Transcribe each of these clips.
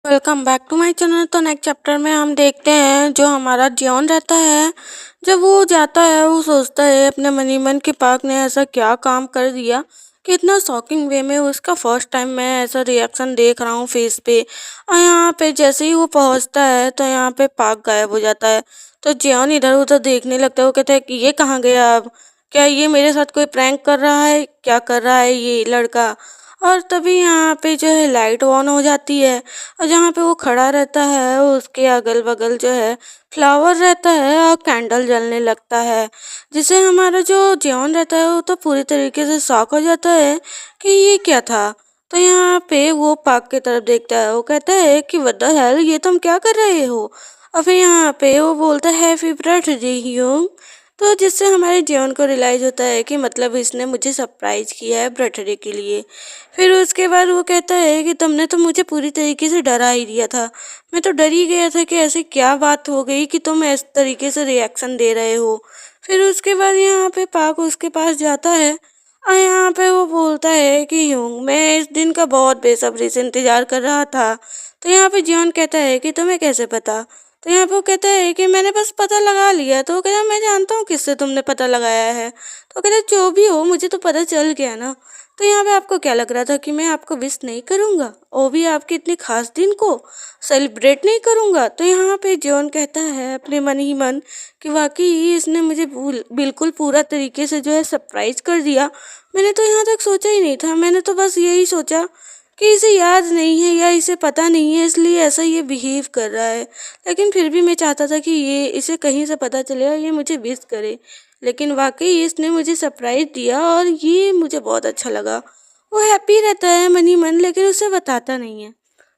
Welcome back to my channel. तो next chapter में हम देखते हैं जो हमारा जियोन रहता है। जब वो जाता है वो सोचता है अपने मन ही मन कि पार्क ने ऐसा क्या काम कर दिया कि इतना शॉकिंग वे में उसका फर्स्ट टाइम मैं ऐसा रिएक्शन देख रहा हूँ फेस पे। और यहाँ पे जैसे ही वो पहुँचता है तो यहाँ पे पार्क गायब हो जाता है। तो जियोन इधर उधर देखने लगता है। वो कहता है कि ये कहाँ गया, अब क्या ये मेरे साथ कोई प्रैंक कर रहा है, क्या कर रहा है ये लड़का। और तभी यहाँ पे जो है लाइट ऑन हो जाती है और जहाँ पे वो खड़ा रहता है उसके अगल बगल जो है फ्लावर रहता है और कैंडल जलने लगता है, जिससे हमारा जो जियोन रहता है वो तो पूरी तरीके से शॉक हो जाता है कि ये क्या था। तो यहाँ पे वो पार्क की तरफ देखता है। वो कहता है कि व्हाट द हेल, ये तुम क्या कर रहे हो। और फिर यहाँ पे वो बोलता है हैप्पी बर्थडे ह्यूंग। तो जिससे हमारे जियोन को रियलाइज होता है कि मतलब इसने मुझे सरप्राइज किया है बर्थडे के लिए। फिर उसके बाद वो कहता है कि तुमने तो मुझे पूरी तरीके से डरा ही दिया था। मैं तो डर ही गया था कि ऐसी क्या बात हो गई कि तुम इस तरीके से रिएक्शन दे रहे हो। फिर उसके बाद यहाँ पे पाक उसके पास जाता है और यहाँ पे वो बोलता है कि यूं मैं इस दिन का बहुत बेसब्री से इंतजार कर रहा था। तो यहाँ पे जियोन कहता है कि तुम्हें कैसे पता। तो यहाँ पे वो कहता है कि मैंने बस पता लगा लिया। तो वो कहता है मैं जानता हूँ किससे तुमने पता लगाया है। तो कहता है जो भी हो मुझे तो पता चल गया ना। तो यहाँ पे आपको क्या लग रहा था कि मैं आपको विश नहीं करूँगा, वो भी आपके इतने खास दिन को सेलिब्रेट नहीं करूँगा। तो यहाँ पे जॉन कहता है अपने मन ही मन कि वाकई इसने मुझे बिल्कुल पूरा तरीके से जो है सरप्राइज कर दिया। मैंने तो यहाँ तक सोचा ही नहीं था। मैंने तो बस यही सोचा कि इसे याद नहीं है या इसे पता नहीं है इसलिए ऐसा ये बिहेव कर रहा है। लेकिन फिर भी मैं चाहता था कि ये इसे कहीं से पता चले और ये मुझे विश करे। लेकिन वाकई इसने मुझे सरप्राइज दिया और ये मुझे बहुत अच्छा लगा। वो हैप्पी रहता है मन ही मन, लेकिन उसे बताता नहीं है।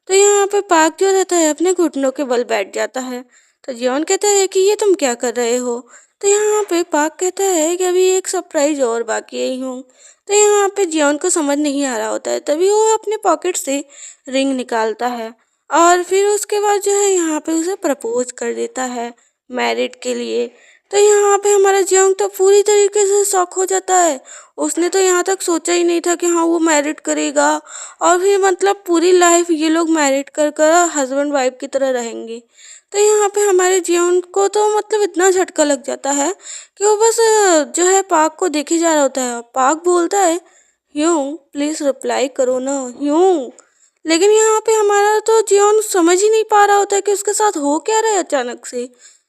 तो यहाँ पे पार्क जो रहता है अपने घुटनों के बल बैठ जाता है। तो जियोन कहता है कि ये तुम क्या कर रहे हो। तो यहाँ पे पार्क कहता है कि अभी एक सरप्राइज और बाकी है हूँ। तो यहाँ पे जियोन को समझ नहीं आ रहा होता है। तभी वो अपने पॉकेट से रिंग निकालता है और फिर उसके बाद जो है यहाँ पे उसे प्रपोज कर देता है मैरिड के लिए। तो यहाँ पे हमारा जियोंग तो पूरी तरीके से शॉक हो जाता है। उसने तो यहाँ तक सोचा ही नहीं था कि हाँ वो मैरिड करेगा और फिर मतलब पूरी लाइफ ये लोग मैरिड कर कर हस्बैंड वाइफ की तरह रहेंगे। तो यहाँ पे हमारे जियोंग को तो मतलब इतना झटका लग जाता है कि वो बस जो है पार्क को देखे जा रहा होता है। पार्क बोलता है ह्यूंग प्लीज रिप्लाई करो ना ह्यूंग। लेकिन यहाँ पे हमारा तो जियोन समझ ही नहीं पा रहा होता है कि उसके साथ हो क्या रहा है अचानक से।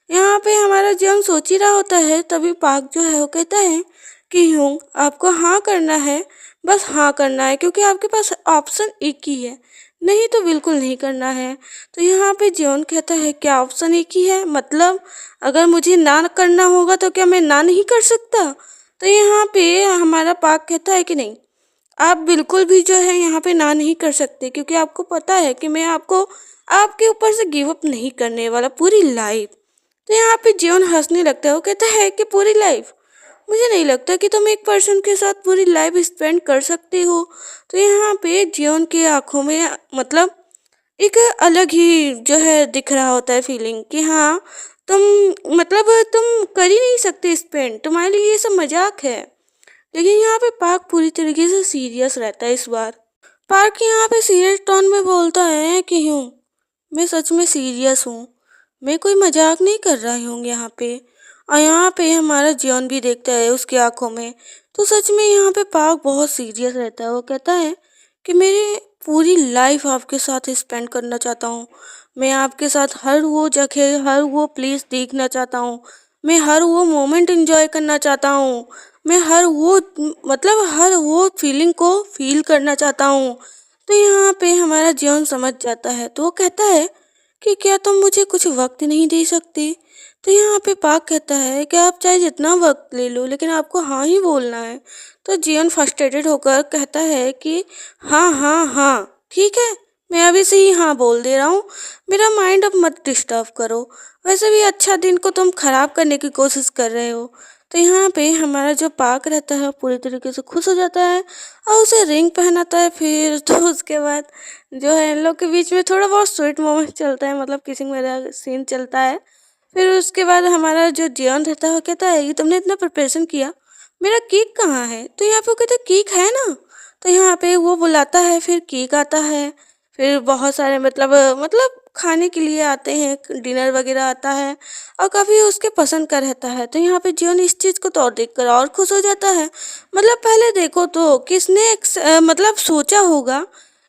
यहाँ पे हमारा जियोन सोच ही रहा होता है। तभी पार्क जो है वो कहता है कि ह्यूंग आपको हाँ करना है, बस हाँ करना है क्योंकि आपके पास ऑप्शन एक ही है, नहीं तो बिल्कुल नहीं करना है। तो यहाँ पे जियोन कहता है क्या ऑप्शन एक ही है, मतलब अगर मुझे ना करना होगा तो क्या मैं ना नहीं कर सकता। तो यहाँ पे हमारा पार्क कहता है कि नहीं, आप बिल्कुल भी जो है यहाँ पे ना नहीं कर सकते क्योंकि आपको पता है कि मैं आपको आपके ऊपर से गिव अप नहीं करने वाला पूरी लाइफ। तो यहाँ पे जियोन हंसने लगता है। वो कहता है कि पूरी लाइफ, मुझे नहीं लगता कि तुम एक पर्सन के साथ पूरी लाइफ स्पेंड कर सकते हो। तो यहाँ पे जियोन की आंखों में मतलब एक अलग ही जो है दिख रहा होता है फीलिंग कि हाँ तुम मतलब तुम कर ही नहीं सकते स्पेंड, तुम्हारे लिए ये सब मजाक है। लेकिन यहाँ पे पार्क पूरी तरीके से सीरियस रहता है इस बार। पार्क यहाँ पे सीरियस टोन में बोलता है कि हूँ मैं सच में सीरियस हूँ, मैं कोई मजाक नहीं कर रहा हूँ यहाँ पे। और यहाँ पे हमारा जियोन भी देखता है उसकी आंखों में। तो सच में यहाँ पे पार्क बहुत सीरियस रहता है। वो कहता है कि मेरी पूरी लाइफ आपके साथ स्पेंड करना चाहता हूँ। मैं आपके साथ हर वो जगह हर वो प्लेस देखना चाहता हूँ। मैं हर वो मोमेंट एंजॉय करना चाहता हूँ। मैं हर वो मतलब हर वो फीलिंग को फील करना चाहता हूँ। तो यहाँ पे हमारा जियोन समझ जाता है। तो वो कहता है कि क्या तुम मुझे कुछ वक्त नहीं दे सकते। तो यहाँ पे पार्क कहता है कि आप चाहे जितना वक्त ले लो लेकिन आपको हाँ ही बोलना है। तो जियोन फ्रस्ट्रेटेड होकर कहता है कि हाँ हाँ हाँ ठीक है, मैं अभी से ही हाँ बोल दे रहा हूँ, मेरा माइंड अब मत डिस्टर्ब करो। वैसे भी अच्छा दिन को तुम खराब करने की कोशिश कर रहे हो। तो यहाँ पे हमारा जो पार्क रहता है पूरी तरीके से खुश हो जाता है और उसे रिंग पहनाता है। फिर तो उसके बाद जो है इन लोग के बीच में थोड़ा बहुत स्वीट मोमेंट चलता है, मतलब किसिंग वगैरह सीन चलता है। फिर उसके बाद हमारा जो जियोन रहता है वो कहता है कि तुमने इतना प्रिपरेशन किया, मेरा केक कहाँ है। तो यहाँ पे वो कहता है केक है ना। तो यहाँ पे वो बुलाता है, फिर केक आता है। फिर बहुत सारे मतलब खाने के लिए आते हैं, डिनर वगैरह आता है और काफ़ी उसके पसंद का रहता है। तो यहाँ पे जीवन इस चीज़ को तो और देखकर और खुश हो जाता है। मतलब पहले देखो तो किसने मतलब सोचा होगा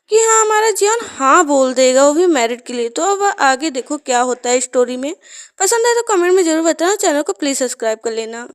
कि हाँ हमारा जीवन हाँ बोल देगा, वो भी मैरिड के लिए। तो अब आगे देखो क्या होता है स्टोरी में। पसंद है तो कमेंट में ज़रूर बताना, चैनल को प्लीज़ सब्सक्राइब कर लेना।